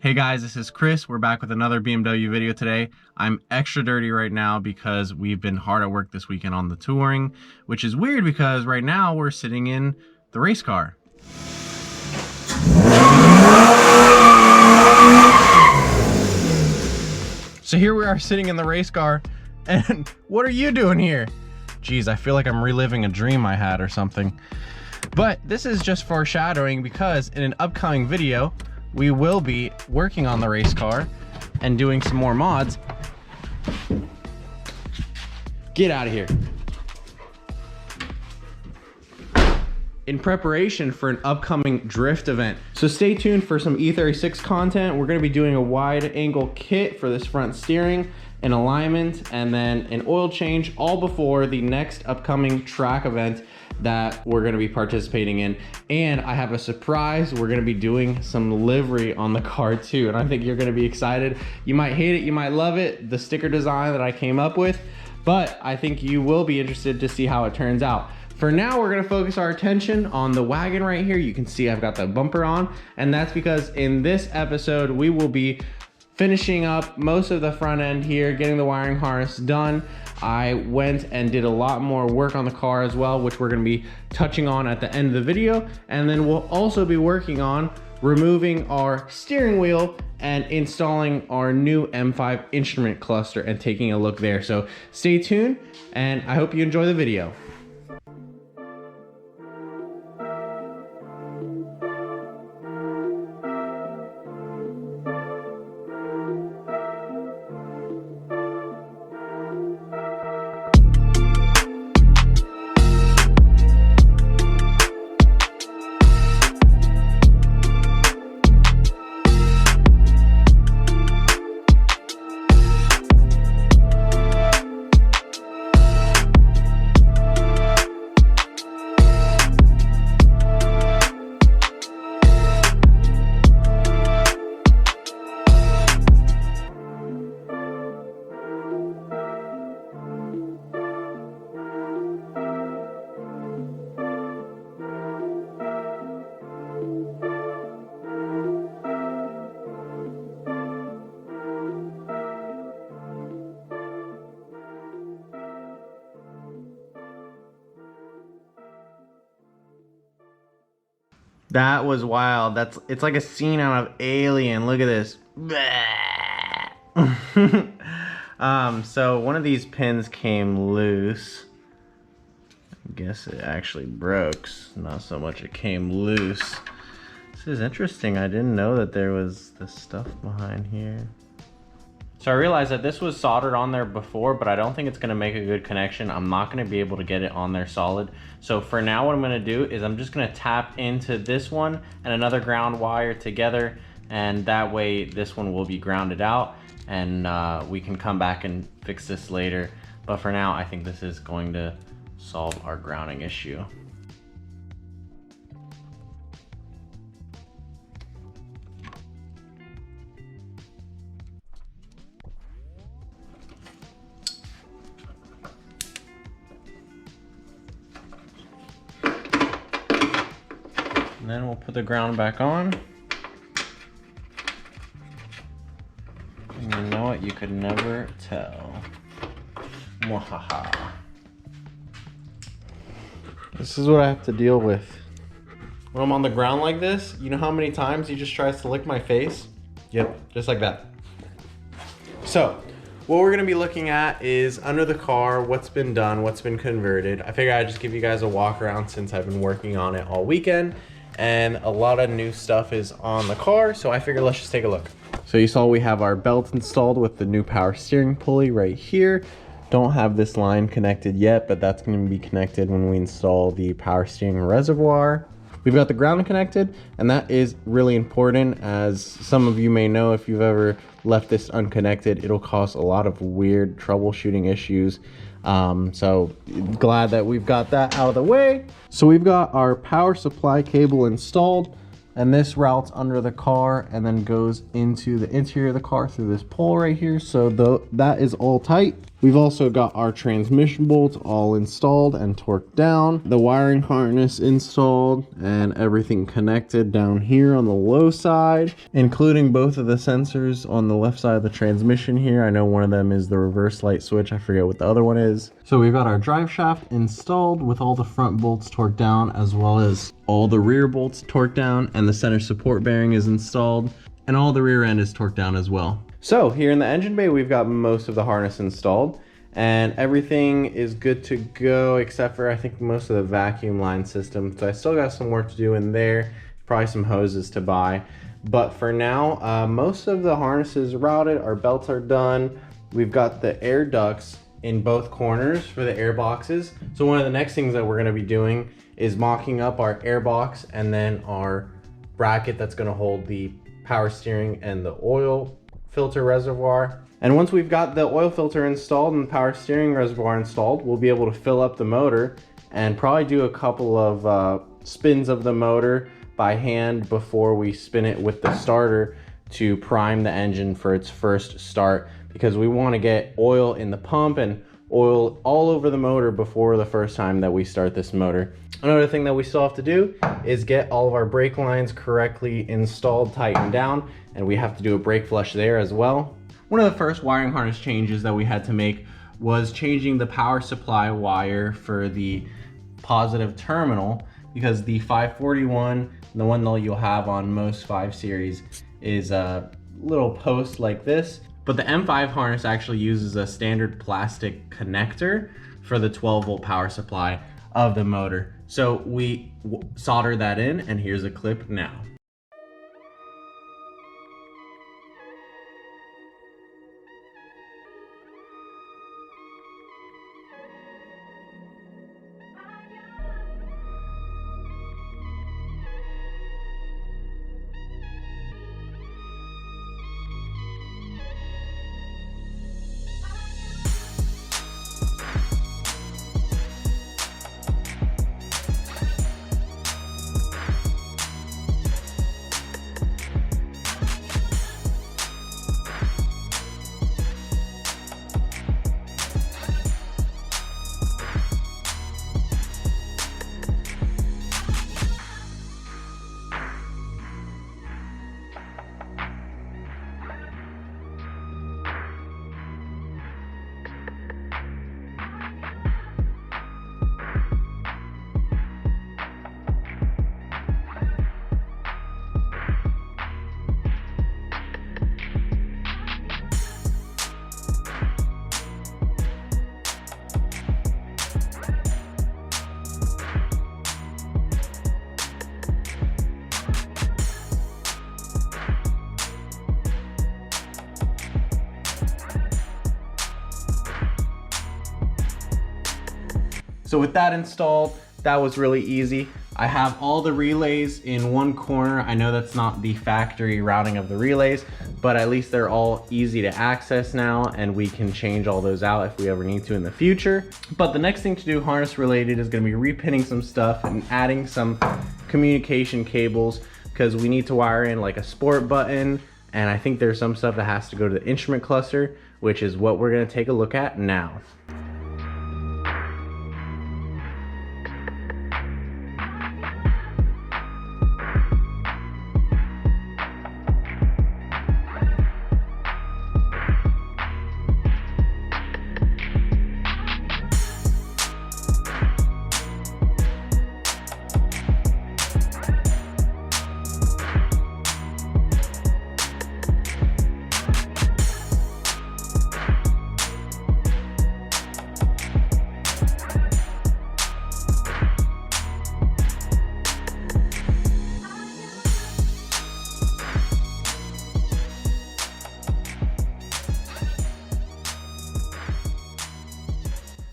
Hey guys, this is Chris. We're back with another BMW video today. I'm extra dirty right now because we've been hard at work this weekend on the touring, which is weird because right now we're sitting in the race car. So here we are sitting in the race car, and what are you doing here? Geez, I feel like I'm reliving a dream I had or something. But this is just foreshadowing because in an upcoming video, we will be working on the race car and doing some more mods. Get out of here. In preparation for an upcoming drift event. So stay tuned for some E36 content. We're gonna be doing a wide angle kit for this front steering, an alignment, and then an oil change, all before the next upcoming track event that we're gonna be participating in. And I have a surprise. We're gonna be doing some livery on the car too, and I think you're gonna be excited. You might hate it, you might love it, the sticker design that I came up with, but I think you will be interested to see how it turns out. For now, we're gonna focus our attention on the wagon right here. You can see I've got the bumper on, and that's because in this episode, we will be finishing up most of the front end here, getting the wiring harness done. I went and did a lot more work on the car as well, which we're gonna be touching on at the end of the video. And then we'll also be working on removing our steering wheel and installing our new M5 instrument cluster and taking a look there. So stay tuned, and I hope you enjoy the video. That was wild. It's like a scene out of Alien. Look at this. So one of these pins came loose. I guess it actually broke. Not so much it came loose. This is interesting. I didn't know that there was this stuff behind here. So I realized that this was soldered on there before, but I don't think it's gonna make a good connection. I'm not gonna be able to get it on there solid. So for now, what I'm gonna do is I'm just gonna tap into this one and another ground wire together, and that way this one will be grounded out, and we can come back and fix this later. But for now, I think this is going to solve our grounding issue. And then we'll put the ground back on. And you know what? You could never tell. Mwahaha. This is what I have to deal with. When I'm on the ground like this, you know how many times he just tries to lick my face? Yep, just like that. So, what we're gonna be looking at is under the car, what's been done, what's been converted. I figured I'd just give you guys a walk around since I've been working on it all weekend. And a lot of new stuff is on the car, so I figured let's just take a look. So you saw we have our belt installed with the new power steering pulley right here. Don't have this line connected yet, but that's going to be connected when we install the power steering reservoir. We've got the ground connected, and that is really important. As some of you may know, if you've ever left this unconnected, it'll cause a lot of weird troubleshooting issues. So glad that we've got that out of the way. So we've got our power supply cable installed, and this routes under the car and then goes into the interior of the car through this pole right here. So that is all tight. We've also got our transmission bolts all installed and torqued down, the wiring harness installed, and everything connected down here on the low side, including both of the sensors on the left side of the transmission here. I know one of them is the reverse light switch. I forget what the other one is. So we've got our drive shaft installed with all the front bolts torqued down, as well as all the rear bolts torqued down, and the center support bearing is installed, and all the rear end is torqued down as well. So here in the engine bay, we've got most of the harness installed and everything is good to go, except for I think most of the vacuum line system. So I still got some work to do in there, probably some hoses to buy. But for now, most of the harnesses are routed, our belts are done. We've got the air ducts in both corners for the air boxes. So one of the next things that we're gonna be doing is mocking up our air box and then our bracket that's gonna hold the power steering and the oil filter reservoir. And once we've got the oil filter installed and the power steering reservoir installed, we'll be able to fill up the motor and probably do a couple of spins of the motor by hand before we spin it with the starter to prime the engine for its first start, because we want to get oil in the pump and oil all over the motor before the first time that we start this motor. Another thing that we still have to do is get all of our brake lines correctly installed, tightened down, and we have to do a brake flush there as well. One of the first wiring harness changes that we had to make was changing the power supply wire for the positive terminal, because the 541, the one that you'll have on most 5 series, is a little post like this. But the M5 harness actually uses a standard plastic connector for the 12-volt power supply of the motor. So we soldered that in, and here's a clip now. So with that installed, that was really easy. I have all the relays in one corner. I know that's not the factory routing of the relays, but at least they're all easy to access now, and we can change all those out if we ever need to in the future. But the next thing to do harness related is gonna be repinning some stuff and adding some communication cables, because we need to wire in like a sport button, and I think there's some stuff that has to go to the instrument cluster, which is what we're gonna take a look at now.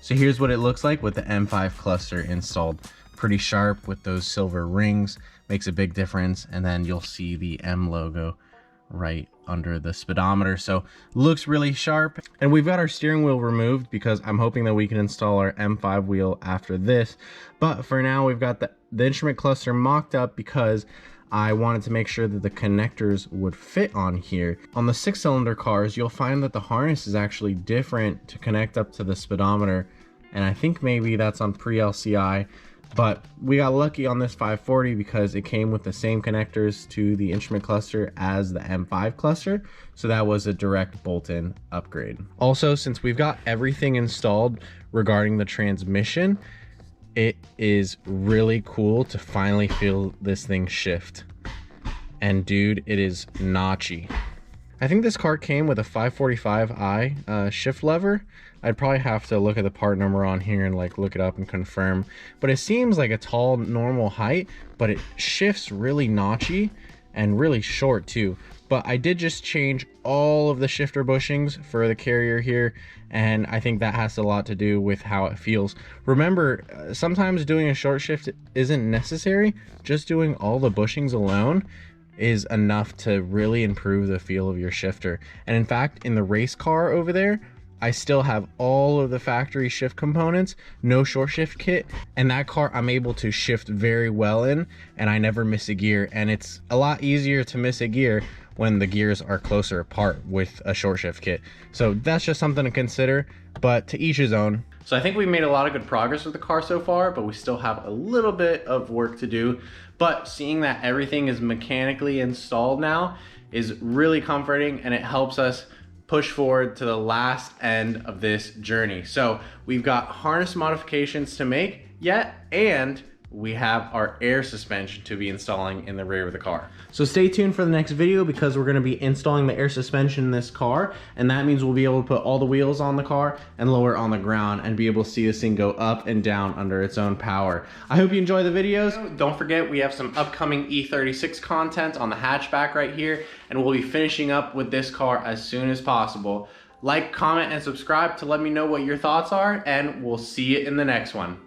So here's what it looks like with the M5 cluster installed. Pretty sharp with those silver rings, makes a big difference. And then you'll see the M logo right under the speedometer. So looks really sharp. And we've got our steering wheel removed because I'm hoping that we can install our M5 wheel after this. But for now, we've got the instrument cluster mocked up because I wanted to make sure that the connectors would fit on here. On the 6-cylinder cars, you'll find that the harness is actually different to connect up to the speedometer, and I think maybe that's on pre-LCI, but we got lucky on this 540 because it came with the same connectors to the instrument cluster as the M5 cluster, so that was a direct bolt-in upgrade. Also, since we've got everything installed regarding the transmission, it is really cool to finally feel this thing shift. And dude, it is notchy. I think this car came with a 545i shift lever. I'd probably have to look at the part number on here and like look it up and confirm. But it seems like a tall normal height, but it shifts really notchy and really short too. But I did just change all of the shifter bushings for the carrier here, and I think that has a lot to do with how it feels. Remember, sometimes doing a short shift isn't necessary. Just doing all the bushings alone is enough to really improve the feel of your shifter. And in fact, in the race car over there, I still have all of the factory shift components, no short shift kit, and that car I'm able to shift very well in, and I never miss a gear. And it's a lot easier to miss a gear when the gears are closer apart with a short shift kit. So that's just something to consider, but to each his own. So I think we made a lot of good progress with the car so far, but we still have a little bit of work to do. But seeing that everything is mechanically installed now is really comforting, and it helps us push forward to the last end of this journey. So we've got harness modifications to make yet, and we have our air suspension to be installing in the rear of the car. So stay tuned for the next video because we're gonna be installing the air suspension in this car, and that means we'll be able to put all the wheels on the car and lower it on the ground and be able to see this thing go up and down under its own power. I hope you enjoy the videos. Don't forget, we have some upcoming E36 content on the hatchback right here, and we'll be finishing up with this car as soon as possible. Like, comment, and subscribe to let me know what your thoughts are, and we'll see you in the next one.